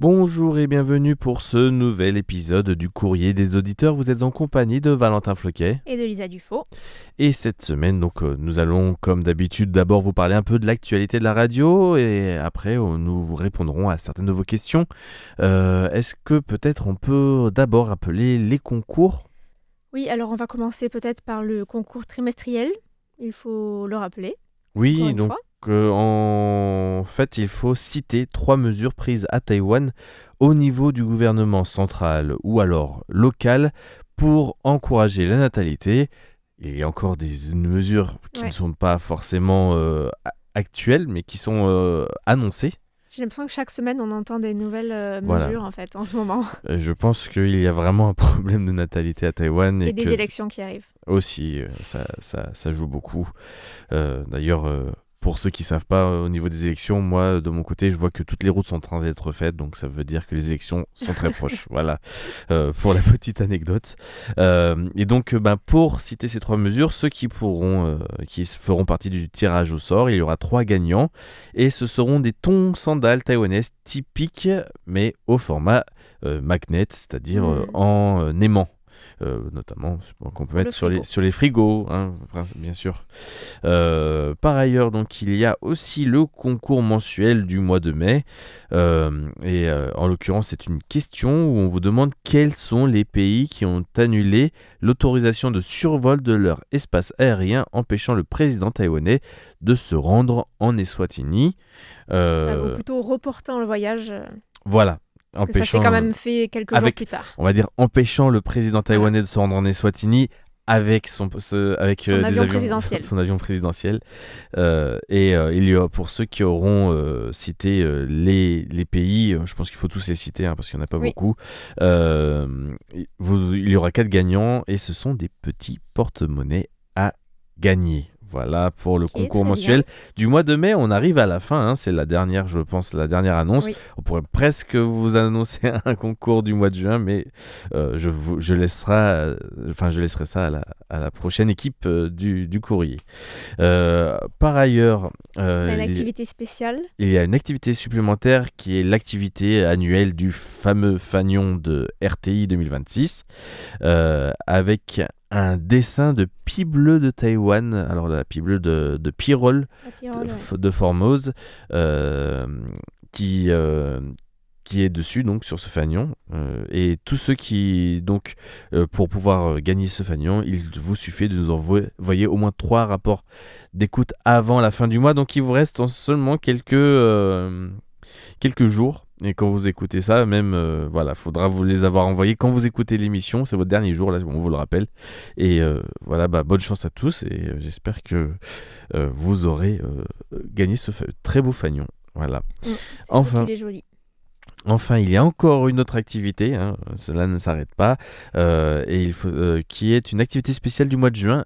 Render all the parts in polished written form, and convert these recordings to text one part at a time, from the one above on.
Bonjour et bienvenue pour ce nouvel épisode du Courrier des auditeurs. Vous êtes en compagnie de Valentin Floquet. Et de Lisa Dufaux. Et cette semaine, nous allons, comme d'habitude, d'abord vous parler un peu de l'actualité de la radio et après, nous vous répondrons à certaines de vos questions. Est-ce que peut-être on peut d'abord rappeler les concours ? Oui, alors on va commencer peut-être par le concours trimestriel. Il faut le rappeler, encore Oui, une donc fois. en fait, il faut citer 3 mesures prises à Taïwan au niveau du gouvernement central ou alors local pour encourager la natalité. Il y a encore des mesures qui ne Ouais. sont pas forcément actuelles, mais qui sont annoncées. J'ai l'impression que chaque semaine, on entend des nouvelles Voilà. mesures, en fait, en ce moment. Je pense qu'il y a vraiment un problème de natalité à Taïwan Et et des que élections qui arrivent. aussi, ça joue beaucoup. D'ailleurs, pour ceux qui ne savent pas, au niveau des élections, moi, de mon côté, je vois que toutes les routes sont en train d'être faites, donc ça veut dire que les élections sont très proches. Voilà, pour la petite anecdote. Et donc, pour citer ces 3 mesures, ceux qui feront partie du tirage au sort, il y aura 3 gagnants, et ce seront des tongs sandales taïwanaises typiques, mais au format magnet, c'est-à-dire en aimant. Notamment qu'on peut mettre sur les frigos, hein, bien sûr. Par ailleurs, donc, il y a aussi le concours mensuel du mois de mai. En l'occurrence, c'est une question où on vous demande quels sont les pays qui ont annulé l'autorisation de survol de leur espace aérien, empêchant le président taïwanais de se rendre en Eswatini. Ou plutôt reportant le voyage. Voilà. Parce que ça s'est quand même fait quelques jours plus tard. On va dire empêchant le président taïwanais de se rendre en Eswatini avec son avion présidentiel. Il y a, pour ceux qui auront cité les pays, je pense qu'il faut tous les citer parce qu'il n'y en a pas beaucoup, il y aura 4 gagnants et ce sont des petits porte-monnaies à gagner. Voilà pour le concours mensuel du mois de mai. On arrive à la fin, c'est la dernière, je pense, la dernière annonce. Oui. On pourrait presque vous annoncer un concours du mois de juin, mais je laisserai ça à la prochaine équipe du courrier. Par ailleurs, il y a une activité spéciale. Il y a une activité supplémentaire qui est l'activité annuelle du fameux fanion de RTI 2026, avec un dessin de pie bleu de Taïwan, alors la pie bleue de Pirol, de Formose, qui est dessus donc sur ce fanion. Et tous ceux qui donc pour pouvoir gagner ce fanion, il vous suffit de nous envoyer au moins 3 rapports d'écoute avant la fin du mois. Donc il vous reste seulement quelques jours. Et quand vous écoutez ça, même, faudra vous les avoir envoyés quand vous écoutez l'émission. C'est votre dernier jour, là, on vous le rappelle. Et bonne chance à tous. Et j'espère que vous aurez gagné ce très beau fanion. Voilà. Enfin, il est joli. Enfin, il y a encore une autre activité, cela ne s'arrête pas, qui est une activité spéciale du mois de juin.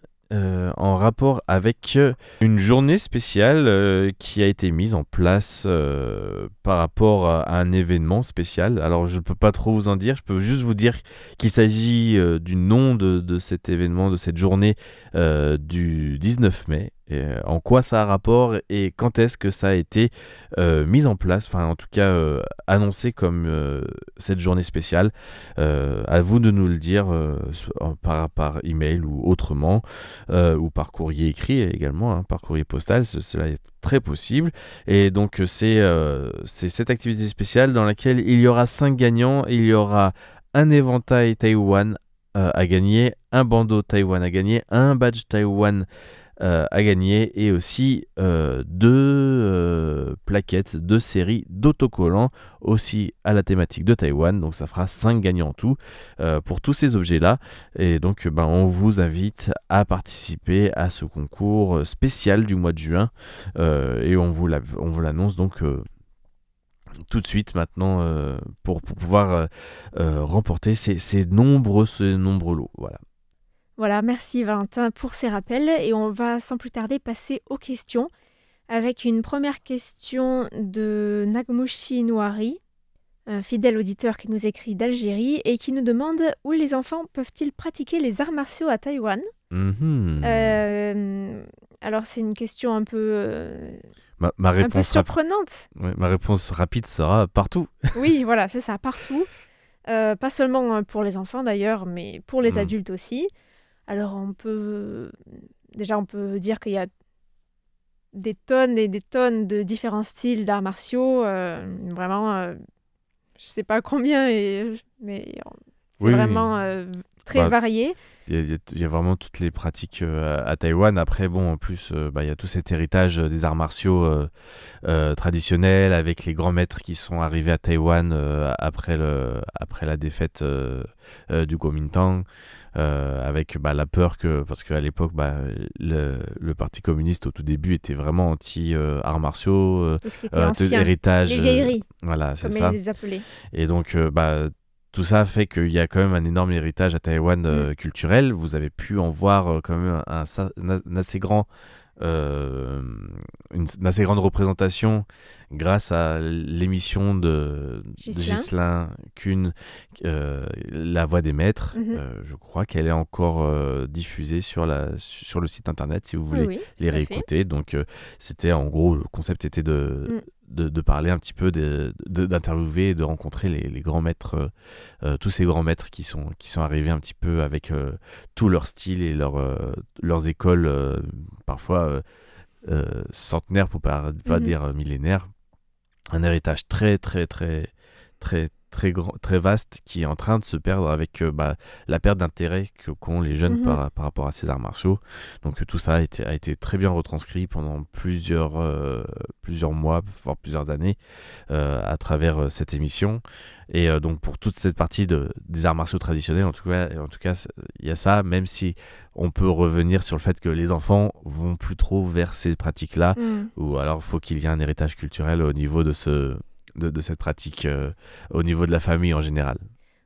En rapport avec une journée spéciale qui a été mise en place par rapport à un événement spécial. Alors je ne peux pas trop vous en dire, je peux juste vous dire qu'il s'agit du nom de cet événement, de cette journée du 19 mai. En quoi ça a rapport et quand est-ce que ça a été mis en place, enfin en tout cas annoncé comme cette journée spéciale. À vous de nous le dire par email ou autrement, ou par courrier écrit également, par courrier postal, cela est très possible. Et donc c'est cette activité spéciale dans laquelle il y aura 5 gagnants, il y aura un éventail Taïwan à gagner, un bandeau Taïwan à gagner, un badge Taïwan à gagner et aussi 2 plaquettes de série d'autocollants aussi à la thématique de Taïwan. Donc ça fera 5 gagnants en tout pour tous ces objets-là. Et donc on vous invite à participer à ce concours spécial du mois de juin et on vous l'annonce donc tout de suite maintenant pour pouvoir remporter ces nombreux lots. Voilà. Voilà, merci Valentin pour ces rappels et on va sans plus tarder passer aux questions avec une première question de Nagmushi Noari. un fidèle auditeur qui nous écrit d'Algérie et qui nous demande où les enfants peuvent-ils pratiquer les arts martiaux à Taïwan. Alors c'est une question un peu Ma un peu réponse, surprenante. ma réponse rapide sera partout. Oui, voilà, c'est ça, partout. Pas seulement pour les enfants d'ailleurs, mais pour les Mm. adultes aussi. Alors on peut dire qu'il y a des tonnes et des tonnes de différents styles d'arts martiaux. Vraiment, je sais pas combien, mais c'est Oui, oui. vraiment très Bah, varié. il y a vraiment toutes les pratiques à Taïwan. Après, bon, en plus, il y a tout cet héritage des arts martiaux traditionnels avec les grands maîtres qui sont arrivés à Taïwan après la défaite du Kuomintang, avec la peur parce qu'à l'époque, le Parti communiste au tout début était vraiment anti-arts martiaux, Tout ce qui était ancien, héritage. les vieilleries, Voilà, c'est comme ça. ils les appelaient. Et donc, tout ça fait qu'il y a quand même un énorme héritage à Taïwan culturel. Vous avez pu en voir quand même un assez grand, une assez grande représentation grâce à l'émission de Ghislain Kuhn, La Voix des Maîtres. Je crois qu'elle est encore diffusée sur le site internet si vous voulez les réécouter. Donc, c'était en gros, le concept était de parler un petit peu, d'interviewer et de rencontrer les grands maîtres, tous ces grands maîtres qui sont arrivés un petit peu avec tout leur style et leurs écoles, parfois centenaires pour pas dire millénaires. Un héritage très, très, très, très, très grand, très vaste qui est en train de se perdre avec la perte d'intérêt qu'ont les jeunes par rapport à ces arts martiaux. Donc tout ça a été très bien retranscrit pendant plusieurs mois, voire plusieurs années à travers cette émission. Et donc pour toute cette partie des arts martiaux traditionnels, en tout cas, il y a ça, même si on peut revenir sur le fait que les enfants vont plus trop vers ces pratiques-là, ou alors il faut qu'il y ait un héritage culturel au niveau de cette pratique au niveau de la famille en général.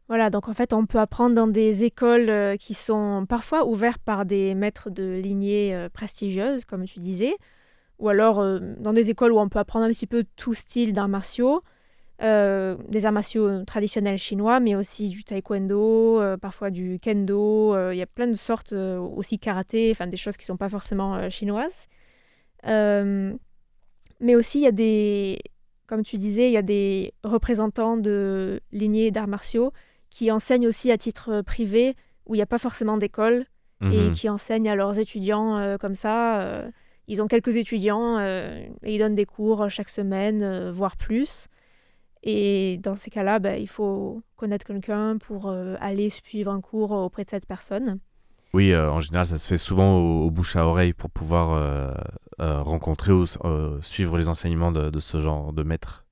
Voilà, donc en fait, on peut apprendre dans des écoles qui sont parfois ouvertes par des maîtres de lignée prestigieuses, comme tu disais, ou alors dans des écoles où on peut apprendre un petit peu tout style d'arts martiaux, des arts martiaux traditionnels chinois, mais aussi du taekwondo, parfois du kendo. Il y a plein de sortes, aussi karaté, enfin des choses qui ne sont pas forcément chinoises. Mais aussi, il y a comme tu disais, il y a des représentants de lignées d'arts martiaux qui enseignent aussi à titre privé, où il n'y a pas forcément d'école, et qui enseignent à leurs étudiants comme ça. Ils ont quelques étudiants et ils donnent des cours chaque semaine, voire plus. Et dans ces cas-là, il faut connaître quelqu'un pour aller suivre un cours auprès de cette personne. Oui, en général, ça se fait souvent au bouche à oreille pour pouvoir rencontrer ou suivre les enseignements de ce genre de maître.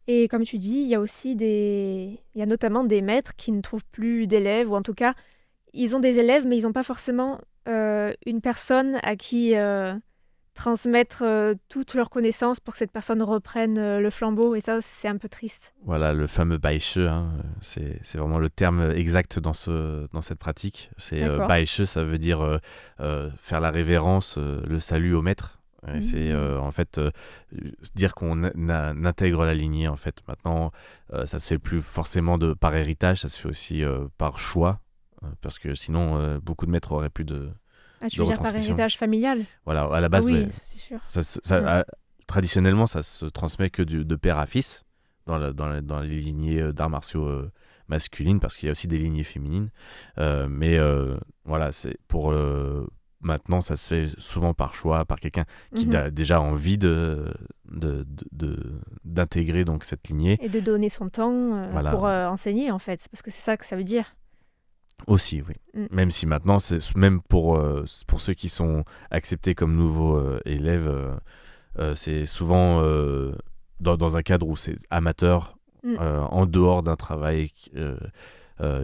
Et comme tu dis, il y a aussi il y a notamment des maîtres qui ne trouvent plus d'élèves, ou en tout cas, ils ont des élèves, mais ils n'ont pas forcément une personne à qui transmettre toutes leurs connaissances pour que cette personne reprenne le flambeau. Et ça, c'est un peu triste. Voilà, le fameux Baishi, c'est vraiment le terme exact dans cette pratique. Baishi, ça veut dire faire la révérence, le salut au maître. Et c'est en fait dire qu'on intègre la lignée. En fait, maintenant, ça se fait plus forcément par héritage, ça se fait aussi par choix, parce que sinon, beaucoup de maîtres auraient plus de. Ah, tu veux dire par héritage familial ? Voilà, à la base, oui, c'est sûr. Traditionnellement, ça se transmet que de père à fils dans les lignées d'arts martiaux masculines, parce qu'il y a aussi des lignées féminines. Mais voilà, c'est pour maintenant, ça se fait souvent par choix, par quelqu'un qui a déjà envie d'intégrer donc cette lignée. Et de donner son temps pour enseigner, en fait, parce que c'est ça que ça veut dire. Aussi, oui. Même si maintenant, même pour ceux qui sont acceptés comme nouveaux élèves, c'est souvent dans un cadre où c'est amateur, en dehors d'un travail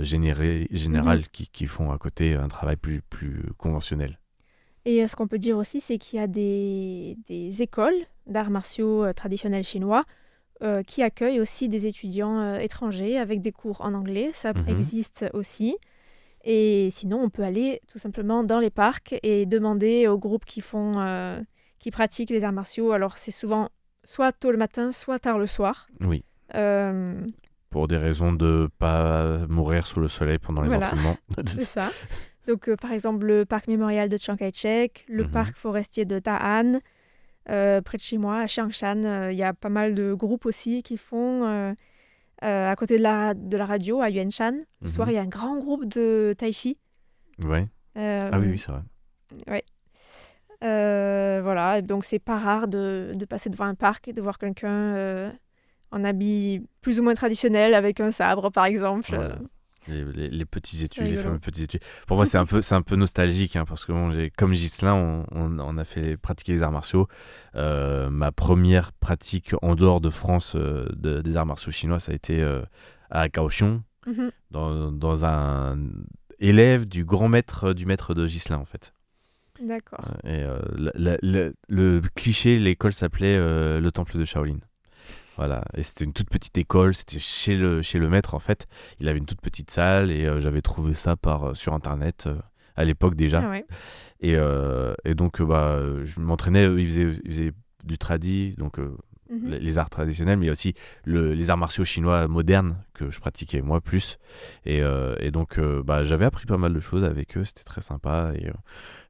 général qui font à côté un travail plus conventionnel. Et ce qu'on peut dire aussi, c'est qu'il y a des écoles d'arts martiaux traditionnels chinois qui accueillent aussi des étudiants étrangers avec des cours en anglais. Ça existe aussi. Et sinon, on peut aller tout simplement dans les parcs et demander aux groupes qui pratiquent les arts martiaux. Alors, c'est souvent soit tôt le matin, soit tard le soir. Oui. Euh, Pour des raisons de pas mourir sous le soleil pendant les voilà, entraînements. c'est ça. Donc, par exemple, le parc mémorial de Chiang Kai-shek, le Mhm. parc forestier de Ta An, près de chez moi, à Chiangshan, il y a pas mal de groupes aussi qui font, à côté de la radio, à Yuanshan. Le soir, Mhm. il y a un grand groupe de tai chi. Ouais. Ah oui, Euh, oui, c'est vrai. ouais. Voilà, donc c'est pas rare de passer devant un parc et de voir quelqu'un en habit plus ou moins traditionnel avec un sabre, par exemple. Voilà. Les petits C'est étuis, les fameux rigolo. petits étuis. Pour moi, c'est un peu nostalgique, hein, parce que bon, comme Ghislain, on a fait pratiquer les arts martiaux. Ma première pratique en dehors de France des arts martiaux chinois, ça a été à Kaohsiung, Mhm. dans un élève du maître de Ghislain, en fait. D'accord. Et le cliché, l'école s'appelait le temple de Shaolin. Voilà, et c'était une toute petite école, c'était chez le maître en fait. Il avait une toute petite salle et j'avais trouvé ça sur internet à l'époque déjà. Ah ouais. Et donc je m'entraînais, il faisait du tradi, donc Mhm. les arts traditionnels, mais il y a aussi les arts martiaux chinois modernes que je pratiquais moi plus. Et donc j'avais appris pas mal de choses avec eux, c'était très sympa.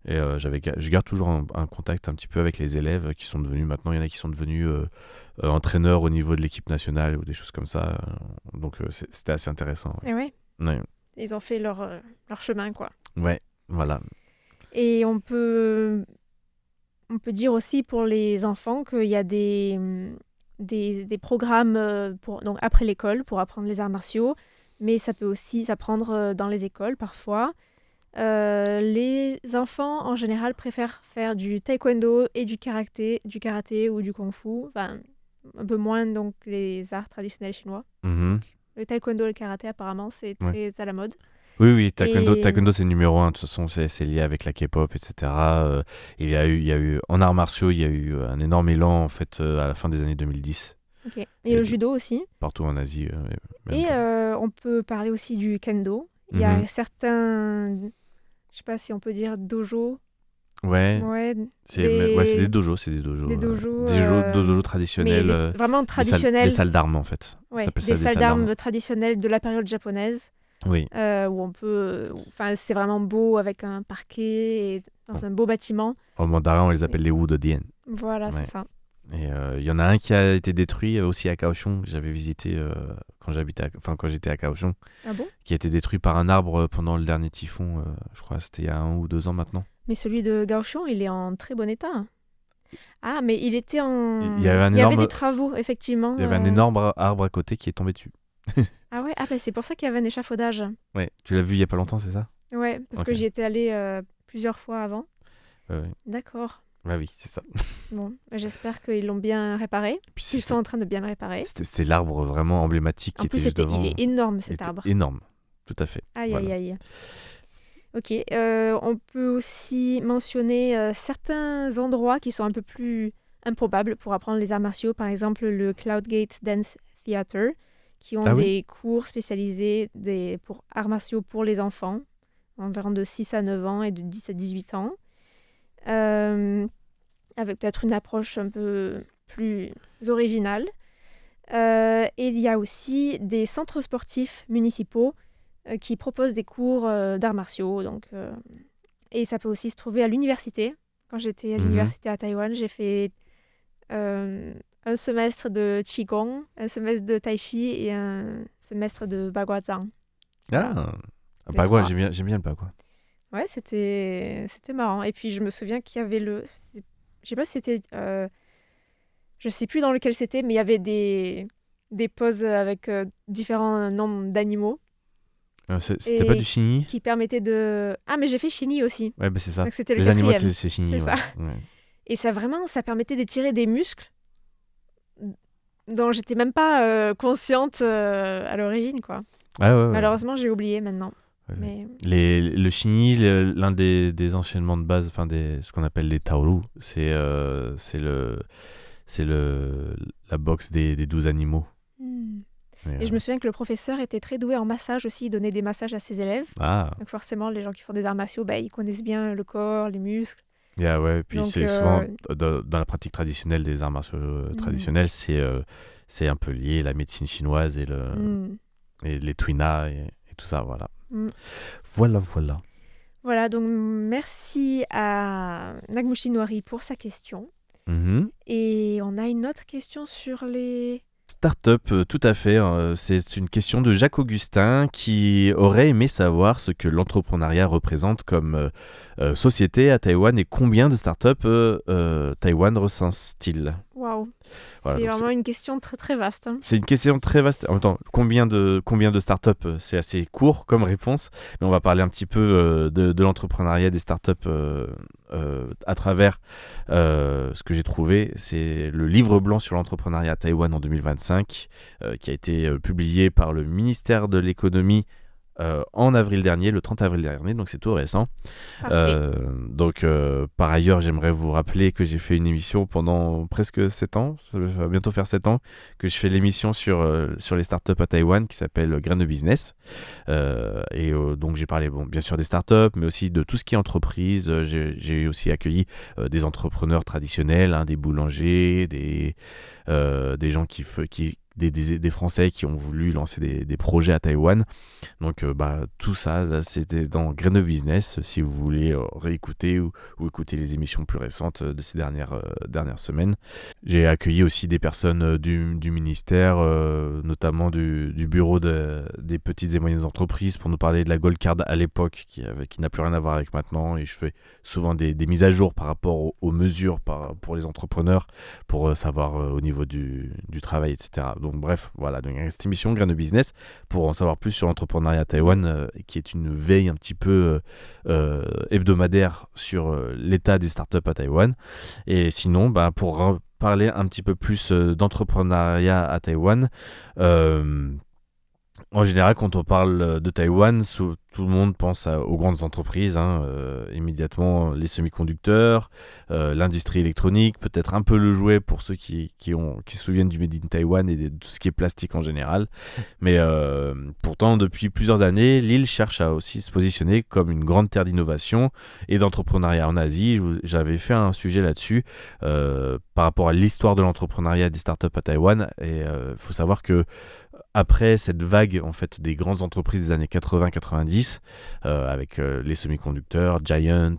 Je garde toujours un contact un petit peu avec les élèves qui sont devenus, maintenant il y en a qui sont devenus entraîneurs au niveau de l'équipe nationale ou des choses comme ça. Donc c'était assez intéressant. Et ouais, Ouais, ouais, ils ont fait leur chemin, quoi. ouais, voilà. Et on peut dire aussi pour les enfants qu'il y a des programmes donc après l'école pour apprendre les arts martiaux, mais ça peut aussi s'apprendre dans les écoles parfois. Les enfants, en général, préfèrent faire du taekwondo et du karaté ou du kung-fu. Enfin, un peu moins donc les arts traditionnels chinois. Mhm, Le taekwondo et le karaté, apparemment, c'est ouais. très à la mode. Oui, oui, Et taekwondo c'est numéro un. De toute façon, c'est lié avec la K-pop, etc. Il y a eu, en arts martiaux, il y a eu un énorme élan en fait à la fin des années 2010, ok. Et et le judo aussi. partout en Asie. Même Et pas. on peut parler aussi du kendo. Il y Mhm. a certains, je sais pas si on peut dire dojo, Ouais, ouais, c'est des, des dojos, des dojos, dojos mais traditionnels, vraiment des traditionnels. salles d'armes en fait. Ça Ouais, s'appelle des ça des salles salles d'armes. d'armes traditionnelles de la période japonaise, Oui. où on peut, enfin, c'est vraiment beau avec un parquet et dans un beau bâtiment. En mandarin, on les Et appelle les Wudodian. voilà, c'est Ouais. ça. Et il y en a un qui a été détruit aussi à Kaohsiung, que j'avais visité quand j'étais à Kaohsiung, Ah bon? qui a été détruit par un arbre pendant le dernier typhon, je crois, c'était il y a 1 ou 2 ans maintenant. Mais celui de Kaohsiung, il est en très bon état. Ah, mais il était Il y avait il y avait des travaux, effectivement. il y avait un énorme arbre à côté qui est tombé dessus. Ah ouais, ah bah c'est pour ça qu'il y avait un échafaudage. Ouais, tu l'as vu il y a pas longtemps, c'est ça? Ouais, parce que Ok. j'y étais allée plusieurs fois avant. Ouais, ouais. D'accord. Bah oui, c'est ça. Bon, bah, j'espère qu'ils l'ont bien réparé, Puis qu'ils sont en train de bien le réparer. c'était l'arbre vraiment emblématique qui En était plus, juste il devant. est énorme Il cet était arbre. énorme, tout à fait. Aïe, Voilà. aïe, aïe. Ok, on peut aussi mentionner certains endroits qui sont un peu plus improbables pour apprendre les arts martiaux. Par exemple, le Cloudgate Dance Theatre, qui ont Ah oui? des cours spécialisés pour arts martiaux pour les enfants, environ de 6 à 9 ans et de 10 à 18 ans. Avec peut-être une approche un peu plus originale. Et il y a aussi des centres sportifs municipaux qui proposent des cours d'arts martiaux. Et ça peut aussi se trouver à l'université. Quand j'étais à Mhm. l'université à Taïwan, j'ai fait un semestre de Qigong, un semestre de Tai Chi et un semestre de Baguazhang. Voilà, Ah, les bah quoi, trois. j'aime bien le pas quoi. Ouais, c'était marrant. Et puis je me souviens qu'il y avait je sais pas si c'était... je sais plus dans lequel c'était, mais il y avait des poses avec différents nombres d'animaux C'était pas du et chigny? qui permettaient de... Ah, mais j'ai fait Chini aussi. Ouais, bah c'est ça. Donc c'était le Les animaux, quatrième. c'est chigny, C'est ouais. ça. Ouais. Et ça vraiment, ça permettait d'étirer des muscles dont j'étais même pas consciente à l'origine, quoi. Ah ouais, ouais. Malheureusement, j'ai oublié maintenant. Ouais. Mais Le chigny, l'un des enchaînements de base, enfin ce qu'on appelle les taolu, c'est la boxe des 12 animaux. Hmm. Et, Et je me souviens que le professeur était très doué en massage aussi, il donnait des massages à ses élèves. ah, Donc forcément, les gens qui font des arts martiaux, bah, ils connaissent bien le corps, les muscles. Ouais, puis Donc, c'est souvent dans la pratique traditionnelle des arts martiaux traditionnels, c'est un peu lié la médecine chinoise et les tuina et tout ça, voilà. mm. Voilà. Voilà, donc merci à Nagmushi Noiri pour sa question. Mhm. Et on a une autre question sur les... Start-up, tout à fait. C'est une question de Jacques Augustin qui aurait aimé savoir ce que l'entrepreneuriat représente comme société à Taïwan et combien de start-up Taïwan recense-t-il. Waouh, Voilà, c'est donc vraiment une question très très vaste. Hein. c'est une question très vaste. En même temps, combien de startups, c'est assez court comme réponse, mais on va parler un petit peu de l'entrepreneuriat des startups à travers ce que j'ai trouvé. C'est le livre blanc sur l'entrepreneuriat à Taïwan en 2025 qui a été publié par le ministère de l'économie en avril dernier, le 30 avril dernier, donc c'est tout récent. Donc par ailleurs, j'aimerais vous rappeler que j'ai fait une émission pendant presque 7 ans, ça va bientôt faire 7 ans, que je fais l'émission sur les startups à Taïwan qui s'appelle Grain de Business. Donc j'ai parlé bien sûr des startups, mais aussi de tout ce qui est entreprise. J'ai aussi accueilli des entrepreneurs traditionnels, des boulangers, des gens des Français qui ont voulu lancer des projets à Taïwan. Donc tout ça, là, c'était dans Grain de Business, si vous voulez réécouter ou écouter les émissions plus récentes de ces dernières semaines. J'ai accueilli aussi des personnes du ministère, notamment du bureau des petites et moyennes entreprises, pour nous parler de la Gold Card à l'époque, qui n'a plus rien à voir avec maintenant. Et je fais souvent des mises à jour par rapport aux mesures pour les entrepreneurs, pour savoir au niveau du travail, etc. Donc bref, voilà, donc cette émission Grain de Business pour en savoir plus sur l'entrepreneuriat à Taïwan, qui est une veille un petit peu hebdomadaire sur l'état des startups à Taïwan. Et sinon, pour parler un petit peu plus d'entrepreneuriat à Taïwan, en général, quand on parle de Taïwan, tout le monde pense aux grandes entreprises, immédiatement les semi-conducteurs, l'industrie électronique, peut-être un peu le jouet pour ceux qui se souviennent du Made in Taïwan et de tout ce qui est plastique en général. Mais pourtant, depuis plusieurs années, l'île cherche à aussi se positionner comme une grande terre d'innovation et d'entrepreneuriat en Asie. J'avais fait un sujet là-dessus par rapport à l'histoire de l'entrepreneuriat des startups à Taïwan. Et il faut savoir que après cette vague en fait des grandes entreprises des années 80-90 avec les semi-conducteurs, Giant,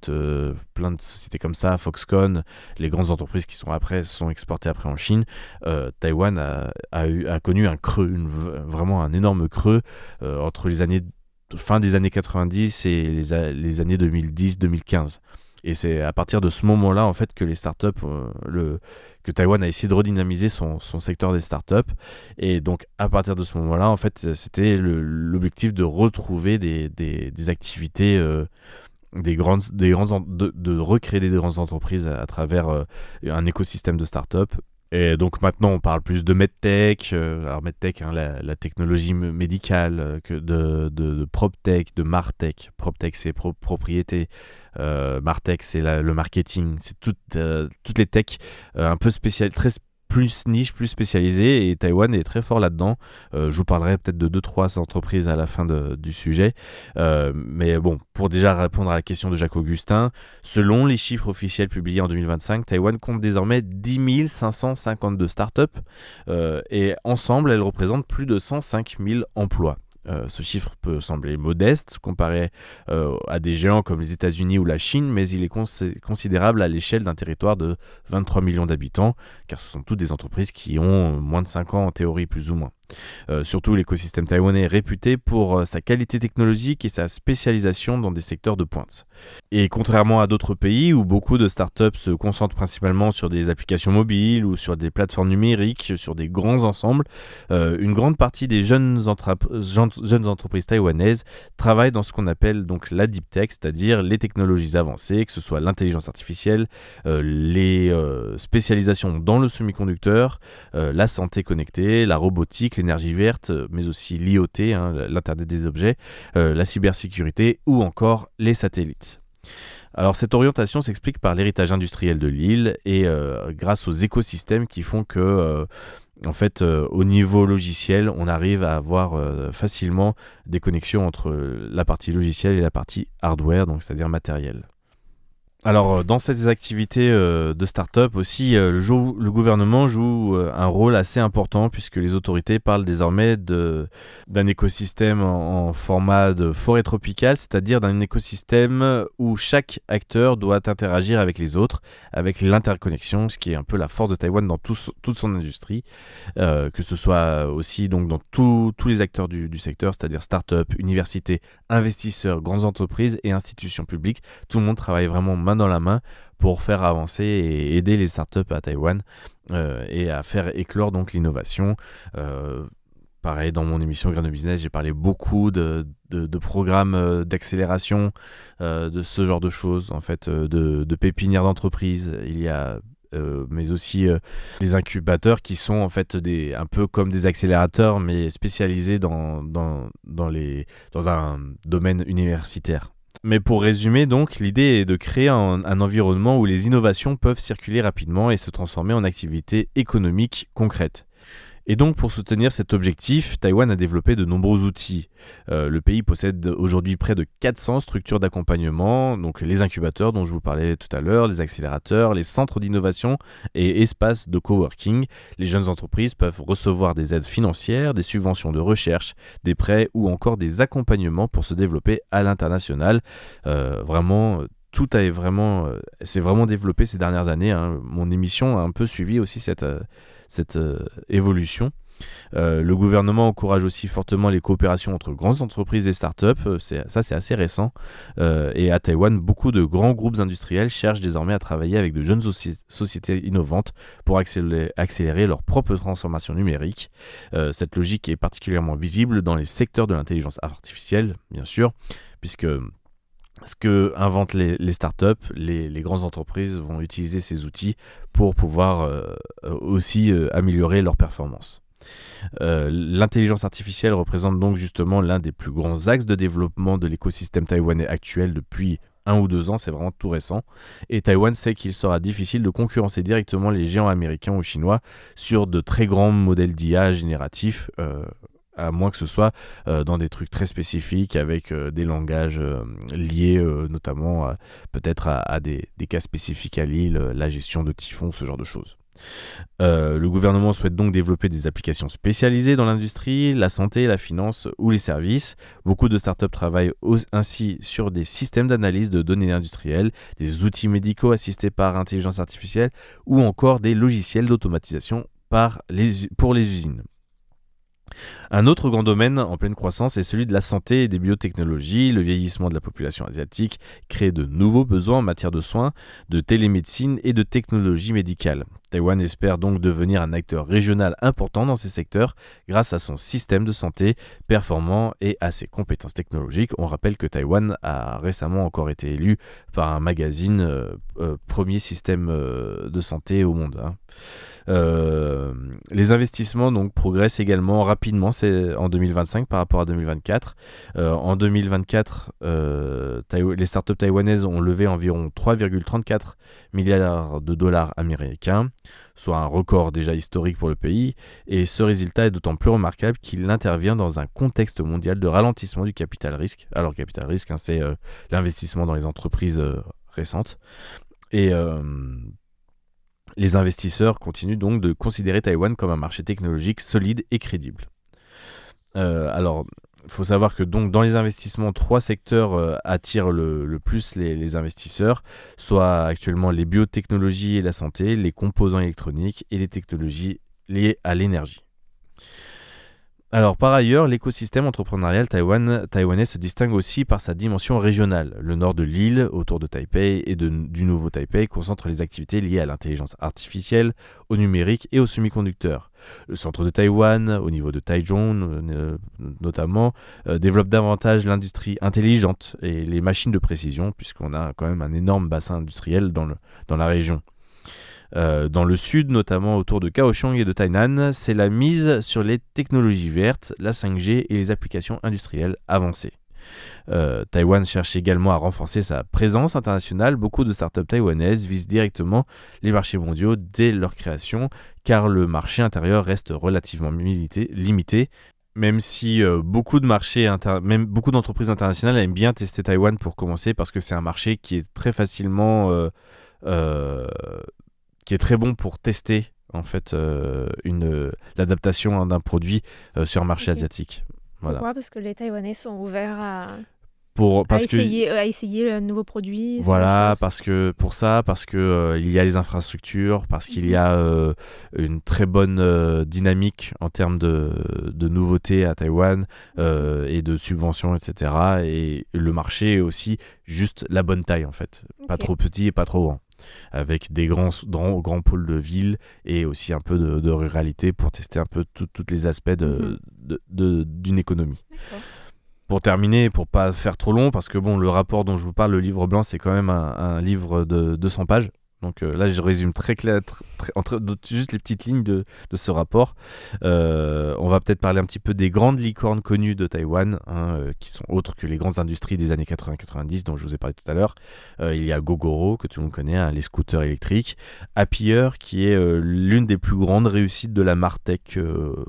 plein de sociétés comme ça, Foxconn, les grandes entreprises qui sont exportées après en Chine, Taïwan a connu un creux, vraiment un énorme creux entre les années fin des années 90 et les années 2010-2015. Et c'est à partir de ce moment-là en fait que les startups, que Taïwan a essayé de redynamiser son secteur des startups. Et donc à partir de ce moment-là, en fait, c'était l'objectif de retrouver des activités, de recréer des grandes entreprises à travers un écosystème de startups. Et donc maintenant on parle plus de medtech, alors medtech, la technologie médicale, que de proptech, de martech. Proptech c'est propriété, martech c'est le marketing, c'est toutes les techs un peu spéciales, plus niche, plus spécialisée, et Taïwan est très fort là-dedans. Je vous parlerai peut-être de 2-3 entreprises à la fin du sujet. Mais bon, pour déjà répondre à la question de Jacques Augustin, selon les chiffres officiels publiés en 2025, Taïwan compte désormais 10 552 startups et ensemble, elles représentent plus de 105 000 emplois. Ce chiffre peut sembler modeste comparé à des géants comme les États-Unis ou la Chine, mais il est considérable à l'échelle d'un territoire de 23 millions d'habitants, car ce sont toutes des entreprises qui ont moins de 5 ans en théorie, plus ou moins. Surtout, l'écosystème taïwanais est réputé pour sa qualité technologique et sa spécialisation dans des secteurs de pointe. Et contrairement à d'autres pays où beaucoup de startups se concentrent principalement sur des applications mobiles ou sur des plateformes numériques, sur des grands ensembles, une grande partie des jeunes entreprises taïwanaises travaillent dans ce qu'on appelle donc la deep tech, c'est-à-dire les technologies avancées, que ce soit l'intelligence artificielle, les spécialisations dans le semi-conducteur, la santé connectée, la robotique, l'énergie verte, mais aussi l'IoT, l'Internet des objets, la cybersécurité ou encore les satellites. Alors cette orientation s'explique par l'héritage industriel de l'île et grâce aux écosystèmes qui font que en fait, au niveau logiciel, on arrive à avoir facilement des connexions entre la partie logicielle et la partie hardware, donc c'est-à-dire matériel. Alors, dans ces activités de start-up aussi, le gouvernement joue un rôle assez important puisque les autorités parlent désormais d'un écosystème en format de forêt tropicale, c'est-à-dire d'un écosystème où chaque acteur doit interagir avec les autres, avec l'interconnexion, ce qui est un peu la force de Taïwan dans toute son industrie, que ce soit aussi donc dans tous les acteurs du secteur, c'est-à-dire start-up, universités, investisseurs, grandes entreprises et institutions publiques. Tout le monde travaille vraiment main dans la main pour faire avancer et aider les startups à Taïwan et à faire éclore donc l'innovation. Pareil, dans mon émission Grain de Business, j'ai parlé beaucoup de programmes d'accélération, de ce genre de choses, en fait, de pépinières d'entreprise. Il y a mais aussi les incubateurs qui sont en fait un peu comme des accélérateurs mais spécialisés dans un domaine universitaire. Mais pour résumer, donc, l'idée est de créer un environnement où les innovations peuvent circuler rapidement et se transformer en activités économiques concrètes. Et donc, pour soutenir cet objectif, Taïwan a développé de nombreux outils. Le pays possède aujourd'hui près de 400 structures d'accompagnement, donc les incubateurs dont je vous parlais tout à l'heure, les accélérateurs, les centres d'innovation et espaces de coworking. Les jeunes entreprises peuvent recevoir des aides financières, des subventions de recherche, des prêts ou encore des accompagnements pour se développer à l'international. Vraiment, tout s'est vraiment développé ces dernières années. Mon émission a un peu suivi aussi cette évolution. Le gouvernement encourage aussi fortement les coopérations entre grandes entreprises et startups. C'est assez récent. Et à Taïwan, beaucoup de grands groupes industriels cherchent désormais à travailler avec de jeunes sociétés innovantes pour accélérer leur propre transformation numérique. Cette logique est particulièrement visible dans les secteurs de l'intelligence artificielle, bien sûr, puisque ce que inventent les startups, les grandes entreprises vont utiliser ces outils pour pouvoir aussi améliorer leur performance. L'intelligence artificielle représente donc justement l'un des plus grands axes de développement de l'écosystème taïwanais actuel depuis 1 ou 2 ans, c'est vraiment tout récent. Et Taïwan sait qu'il sera difficile de concurrencer directement les géants américains ou chinois sur de très grands modèles d'IA génératifs, à moins que ce soit dans des trucs très spécifiques avec des langages liés notamment peut-être à des cas spécifiques à l'île, la gestion de typhons, ce genre de choses. Le gouvernement souhaite donc développer des applications spécialisées dans l'industrie, la santé, la finance ou les services. Beaucoup de startups travaillent ainsi sur des systèmes d'analyse de données industrielles, des outils médicaux assistés par intelligence artificielle ou encore des logiciels d'automatisation pour les usines. Un autre grand domaine en pleine croissance est celui de la santé et des biotechnologies. Le vieillissement de la population asiatique crée de nouveaux besoins en matière de soins, de télémédecine et de technologie médicale. Taïwan espère donc devenir un acteur régional important dans ces secteurs grâce à son système de santé performant et à ses compétences technologiques. On rappelle que Taïwan a récemment encore été élu par un magazine premier système de santé au monde. Les investissements donc progressent également rapidement en 2025 par rapport à 2024. En 2024, les startups taïwanaises ont levé environ 3,34 milliards de dollars américains, soit un record déjà historique pour le pays. Et ce résultat est d'autant plus remarquable qu'il intervient dans un contexte mondial de ralentissement du capital risque. Alors, le capital risque, c'est l'investissement dans les entreprises récentes. Et les investisseurs continuent donc de considérer Taïwan comme un marché technologique solide et crédible. Alors, il faut savoir que donc, dans les investissements, 3 secteurs attirent le plus les investisseurs, soit actuellement les biotechnologies et la santé, les composants électroniques et les technologies liées à l'énergie. Alors par ailleurs, l'écosystème entrepreneurial taïwanais se distingue aussi par sa dimension régionale. Le nord de l'île, autour de Taipei et du nouveau Taipei, concentre les activités liées à l'intelligence artificielle, au numérique et aux semi-conducteurs. Le centre de Taïwan, au niveau de Taichung notamment, développe davantage l'industrie intelligente et les machines de précision, puisqu'on a quand même un énorme bassin industriel dans la région. Dans le sud, notamment autour de Kaohsiung et de Tainan, c'est la mise sur les technologies vertes, la 5G et les applications industrielles avancées. Taïwan cherche également à renforcer sa présence internationale. Beaucoup de startups taïwanaises visent directement les marchés mondiaux dès leur création, car le marché intérieur reste relativement limité. même si beaucoup d'entreprises internationales aiment bien tester Taïwan pour commencer, parce que c'est un marché qui est très facilement, qui est très bon pour tester en fait l'adaptation d'un produit sur un marché asiatique. Voilà. Pourquoi ? Parce que les Taïwanais sont ouverts à essayer un nouveau produit. Voilà, parce que il y a les infrastructures, parce qu'il y a une très bonne dynamique en termes de nouveautés à Taïwan et de subventions, etc. Et le marché est aussi juste la bonne taille en fait, pas trop petit et pas trop grand, avec des grands pôles de ville et aussi un peu de ruralité pour tester un peu tous les aspects d'une économie. D'accord. Pour terminer, pour pas faire trop long, parce que bon, le rapport dont je vous parle, le livre blanc, c'est quand même un livre de 200 pages. Donc là, je résume très clair, juste les petites lignes de ce rapport. On va peut-être parler un petit peu des grandes licornes connues de Taïwan, qui sont autres que les grandes industries des années 80-90 dont je vous ai parlé tout à l'heure. Il y a Gogoro, que tout le monde connaît, les scooters électriques. Happier, qui est l'une des plus grandes réussites de la Martech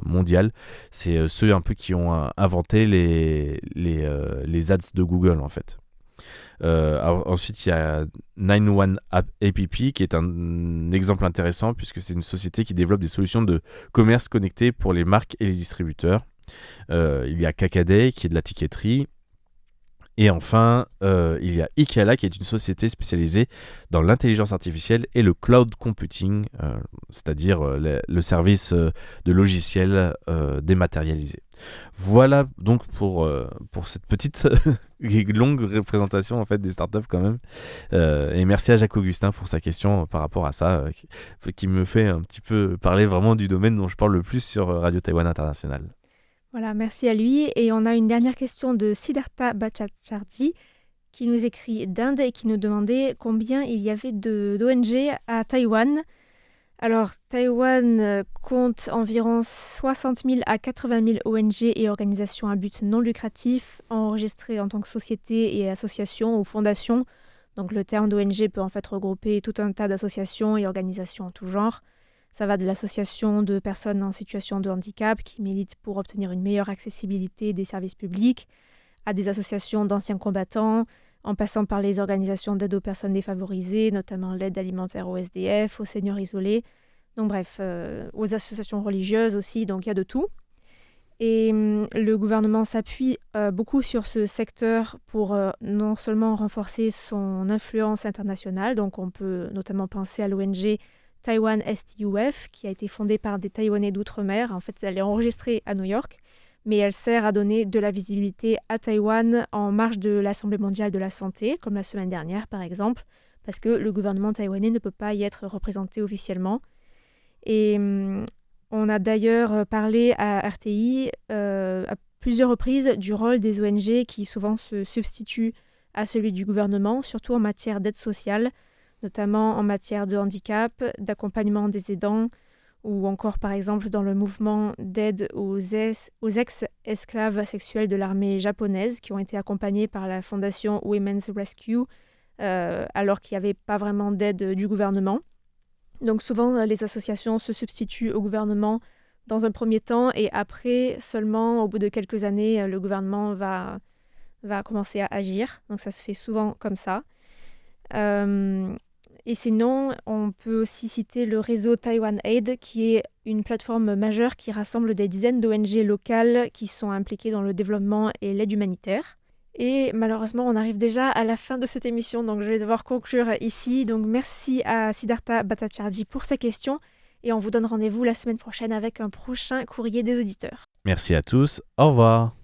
mondiale. C'est ceux un peu qui ont inventé les ads de Google, en fait. Ensuite, il y a 91 App qui est un exemple intéressant, puisque c'est une société qui développe des solutions de commerce connecté pour les marques et les distributeurs. Il y a Kakaday qui est de la ticketterie. Et enfin, il y a Ikala qui est une société spécialisée dans l'intelligence artificielle et le cloud computing, c'est-à-dire le service de logiciels dématérialisés. Voilà donc pour cette petite longue représentation en fait des startups quand même. Et merci à Jacques-Augustin pour sa question par rapport à ça, qui me fait un petit peu parler vraiment du domaine dont je parle le plus sur Radio Taïwan International. Voilà, merci à lui. Et on a une dernière question de Siddhartha Bhattacharjee qui nous écrit d'Inde et qui nous demandait combien il y avait d'ONG à Taïwan. Alors, Taïwan compte environ 60 000 à 80 000 ONG et organisations à but non lucratif enregistrées en tant que sociétés et associations ou fondations. Donc, le terme d'ONG peut en fait regrouper tout un tas d'associations et organisations en tout genre. Ça va de l'association de personnes en situation de handicap qui militent pour obtenir une meilleure accessibilité des services publics, à des associations d'anciens combattants, en passant par les organisations d'aide aux personnes défavorisées, notamment l'aide alimentaire aux SDF, aux seniors isolés, donc bref, aux associations religieuses aussi, donc il y a de tout. Et le gouvernement s'appuie beaucoup sur ce secteur pour non seulement renforcer son influence internationale, donc on peut notamment penser à l'ONG Taiwan STUF, qui a été fondée par des Taïwanais d'outre-mer. En fait, elle est enregistrée à New York, mais elle sert à donner de la visibilité à Taïwan en marge de l'Assemblée mondiale de la santé, comme la semaine dernière par exemple, parce que le gouvernement taïwanais ne peut pas y être représenté officiellement. Et on a d'ailleurs parlé à RTI à plusieurs reprises du rôle des ONG qui souvent se substituent à celui du gouvernement, surtout en matière d'aide sociale, notamment en matière de handicap, d'accompagnement des aidants, ou encore par exemple dans le mouvement d'aide aux ex-esclaves sexuels de l'armée japonaise qui ont été accompagnés par la fondation Women's Rescue alors qu'il n'y avait pas vraiment d'aide du gouvernement. Donc souvent les associations se substituent au gouvernement dans un premier temps et après seulement au bout de quelques années le gouvernement va commencer à agir. Donc ça se fait souvent comme ça. Et sinon, on peut aussi citer le réseau Taiwan Aid, qui est une plateforme majeure qui rassemble des dizaines d'ONG locales qui sont impliquées dans le développement et l'aide humanitaire. Et malheureusement, on arrive déjà à la fin de cette émission, donc je vais devoir conclure ici. Donc merci à Siddhartha Bhattacharjee pour ses questions, et on vous donne rendez-vous la semaine prochaine avec un prochain courrier des auditeurs. Merci à tous, au revoir.